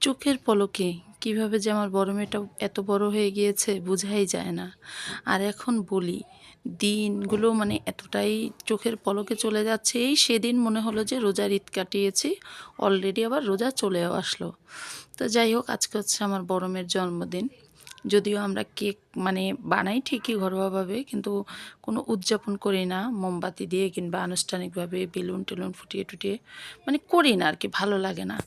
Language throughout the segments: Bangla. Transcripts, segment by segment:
চোখের পলকে কিভাবে যে আমার বড় মেয়েটা এত বড় হয়ে গিয়েছে বোঝাই যায় না। আর এখন বলি দিনগুলো মানে এতটাই চোখের পলকে চলে যাচ্ছে। এই সেদিন মনে হলো যে রোজার ঈদ কাটিয়েছি, অলরেডি আবার রোজা চলেও আসলো। তো যাই হোক, আজকে হচ্ছে আমার বড় মেয়ের জন্মদিন। যদিও আমরা কেক মানে বানাই ঠিকই ঘরোয়াভাবে, কিন্তু কোনো উদযাপন করি না মোমবাতি দিয়ে কিংবা আনুষ্ঠানিকভাবে বেলুন টেলুন ফুটিয়ে টুটিয়ে, মানে করি না আর কি, ভালো লাগে না।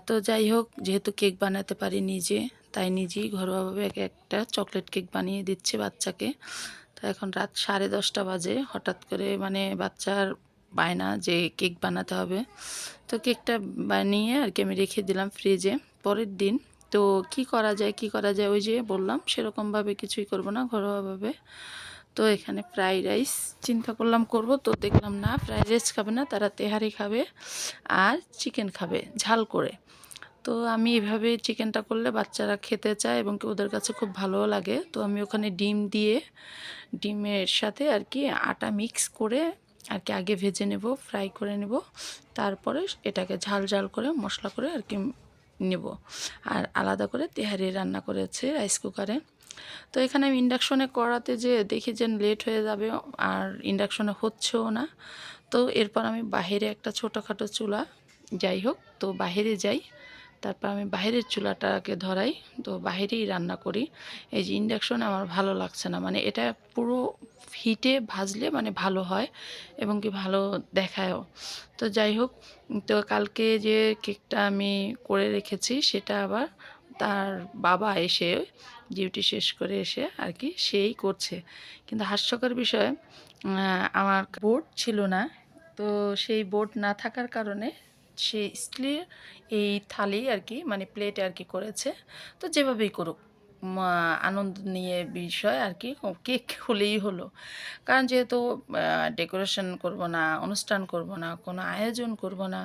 তো যাই হোক, যেহেতু কেক বানাতে পারি নিজে, তাই নিজেই ঘরোয়াভাবে একটা চকলেট কেক বানিয়ে দিচ্ছি বাচ্চাকে। তো এখন রাত 10:30 বাজে, হঠাৎ করে মানে বাচ্চার বায়না যে কেক বানাতে হবে। তো কেকটা বানিয়ে আর কি আমি রেখে দিলাম ফ্রিজে পরের দিন। তো কি করা যায় কি করা যায়, ওই যে বললাম সেরকমভাবে কিছুই করব না, ঘরোয়াভাবে। তো এখানে ফ্রাইড রাইস চিন্তা করলাম করব, তো দেখলাম না ফ্রাইড রাইস খাবে না, তারা তেহারি খাবে আর চিকেন খাবে ঝাল করে। তো আমি এভাবে চিকেনটা করলে বাচ্চারা খেতে চায় এবং কি ওদের কাছে খুব ভালোও লাগে। তো আমি ওখানে ডিম দিয়ে, ডিমের সাথে আর কি আটা মিক্স করে আর কি আগে ভেজে নেব, ফ্রাই করে নেব, তারপরে এটাকে ঝাল ঝাল করে মশলা করে আর কি নেব। আর আলাদা করে তেহারি রান্না করেছে রাইস কুকারে। তো এখানে আমি ইন্ডাকশনে করাতে যে দেখি যে লেট হয়ে যাবে, আর ইন্ডাকশনে হচ্ছেও না। তো এরপর আমি বাহিরে একটা ছোটোখাটো চুলা, যাই হোক, তো বাহিরে যাই, তারপর আমি বাহিরের চুলাটাকে ধরাই, তো বাহিরেই রান্না করি। এই যে ইন্ডাকশন আমার ভালো লাগছে না, মানে এটা পুরো হিটে ভাজলে মানে ভালো হয় এবং কি ভালো দেখায়ও। তো যাই হোক, তো কালকে যে কেকটা আমি করে রেখেছি সেটা আবার তার বাবা এসে ডিউটি শেষ করে এসে আর কি সেই করছে। কিন্তু হাস্যকর বিষয়, আমার বোর্ড ছিল না। তো সেই বোর্ড না থাকার কারণে সে স্টিলের এই থালি আর কি মানে প্লেটে আর কি করেছে। তো যেভাবেই করুক, আনন্দ নিয়ে বিষয় আর কি, কেক হলেই হলো। কারণ যেহেতু ডেকোরেশন করব না, অনুষ্ঠান করব না, কোনো আয়োজন করব না,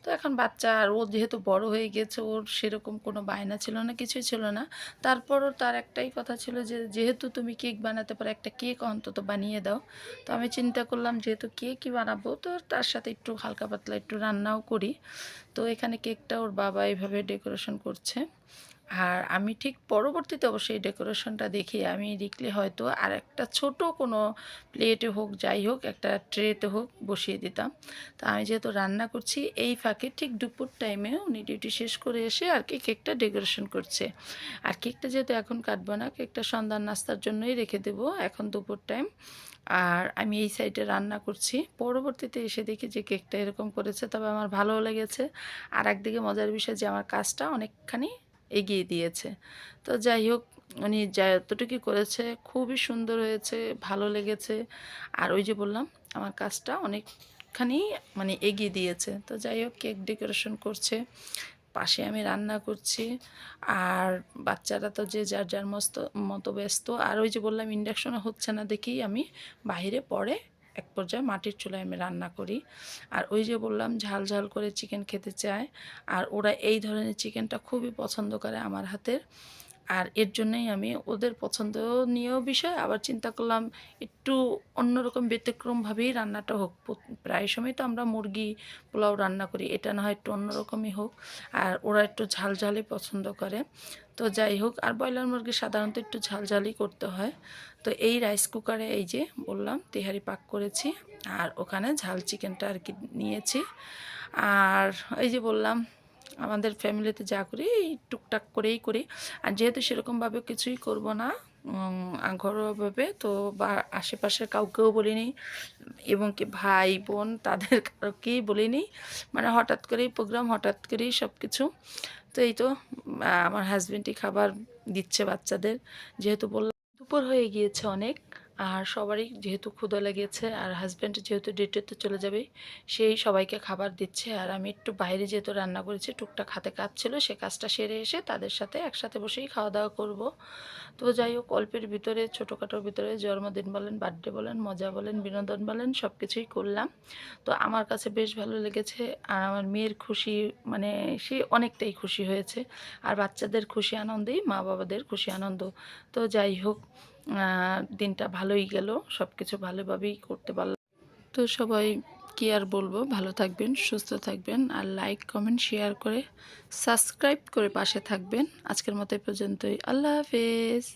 তো এখন বাচ্চা আর ও যেহেতু বড় হয়ে গেছে, ওর সেরকম কোনো বায়না ছিল না, কিছুই ছিল না। তারপরও তার একটাই কথা ছিল যে যেহেতু তুমি কেক বানাতে পারো, একটা কেক অন্তত বানিয়ে দাও। তো আমি চিন্তা করলাম যেহেতু কেকই বানাবো, তো তার সাথে একটু হালকা পাতলা একটু রান্নাও করি। তো এখানে কেকটা ওর বাবা এইভাবে ডেকোরেশন করছে। আর আমি ঠিক পরবর্তীতে অবশ্যই ডেকোরেশনটা দেখি আমি দেখলে হয়তো আর একটা ছোট কোনো প্লেটে হোক, যাই হোক, একটা ট্রেতে হোক বসিয়ে দিতাম। তো আমি যেহেতু রান্না করছি, এই ফাঁকে ঠিক দুপুর টাইমে উনি ডিউটি শেষ করে এসে আর কি কেকটা ডেকোরেশন করছে। আর কেকটা যেহেতু এখন কাটবো না, কেকটা সন্ধ্যার নাস্তার জন্যই রেখে দেবো, এখন দুপুর টাইম। আর আমি এই সাইডে রান্না করছি, পরবর্তীতে এসে দেখি যে কেকটা এরকম করেছে, তবে আমার ভালোও লেগেছে। আর একদিকে মজার বিষয় যে আমার কাজটা অনেকখানি এগিয়ে দিয়েছে। তো যাই হোক, উনি যতটুকু করেছে খুবই সুন্দর হয়েছে, ভালো লেগেছে। আর ওই যে বললাম, আমার কাজটা অনেকখানি মানে এগিয়ে দিয়েছে। তো যাই হোক, কেক ডেকোরেশন করছে, পাশে আমি রান্না করছি। আর বাচ্চারা তো যে যার যার মতো ব্যস্ত। আর ওই যে বললাম ইন্ডাকশনে হচ্ছে না দেখেই আমি বাহিরে পরে এক পর্যায়ে মাটির চুলায় আমি রান্না করি। আর ওই যে বললাম ঝাল ঝাল করে চিকেন খেতে চায়, আর ওরা এই ধরনের চিকেনটা খুবই পছন্দ করে আমার হাতের। আর এর জন্যই আমি ওদের পছন্দ নিয়েও বিষয়, আবার চিন্তা করলাম একটু অন্যরকম ব্যতিক্রমভাবেই রান্নাটা হোক। প্রায় সময় তো আমরা মুরগি পোলাও রান্না করি, এটা না হয় একটু অন্যরকমই হোক। আর ওরা একটু ঝাল ঝালই পছন্দ করে। তো যাই হোক, আর ব্রয়লার মুরগি সাধারণত একটু ঝাল ঝালই করতে হয়। তো এই রাইস কুকারে এই যে বললাম তেহারি পাক করেছি, আর ওখানে ঝাল চিকেনটা আর কি নিয়েছি। আর এই যে বললাম আমাদের ফ্যামিলিতে যা করি এই টুকটাক করেই করি। আর যেহেতু সেরকমভাবে কিছুই করব না ঘরোয়াভাবে, তো বা আশেপাশের কাউকেও বলিনি, এবং কি ভাই বোন তাদের কাউকেই বলিনি। মানে হঠাৎ করেই প্রোগ্রাম, হঠাৎ করেই সব কিছু। তো এই তো আমার হাজব্যান্ডই খাবার দিচ্ছে বাচ্চাদের, যেহেতু বললাম দুপুর হয়ে গিয়েছে অনেক। আর সবারই যেহেতু ক্ষুধা লেগেছে, আর হাজব্যান্ড যেহেতু ডিউটিতে চলে যাবে, সেই সবাইকে খাবার দিচ্ছে। আর আমি একটু বাইরে যেহেতু রান্না করেছি, টুকটাক হাতে কাজ ছিল, সে কাজটা সেরে এসে তাদের সাথে একসাথে বসেই খাওয়া দাওয়া করব। তো যাই হোক, অল্পের ভিতরে ছোটোখাটোর ভিতরে জন্মদিন বলেন, বার্থডে বলেন, মজা বলেন, বিনোদন বলেন, সব কিছুই করলাম। তো আমার কাছে বেশ ভালো লেগেছে। আর আমার মেয়ের খুশি, মানে সে অনেকটাই খুশি হয়েছে। আর বাচ্চাদের খুশি আনন্দেই মা বাবাদের খুশি আনন্দ। তো যাই হোক, দিনটা ভালোই গেল, সব কিছু ভালোভাবেই করতে পারলাম। তো সবাই কি আর বলবো, ভালো থাকবেন, সুস্থ থাকবেন, আর লাইক কমেন্ট শেয়ার করে সাবস্ক্রাইব করে পাশে থাকবেন। আজকের মতো এই পর্যন্তই। আল্লাহ হাফেজ।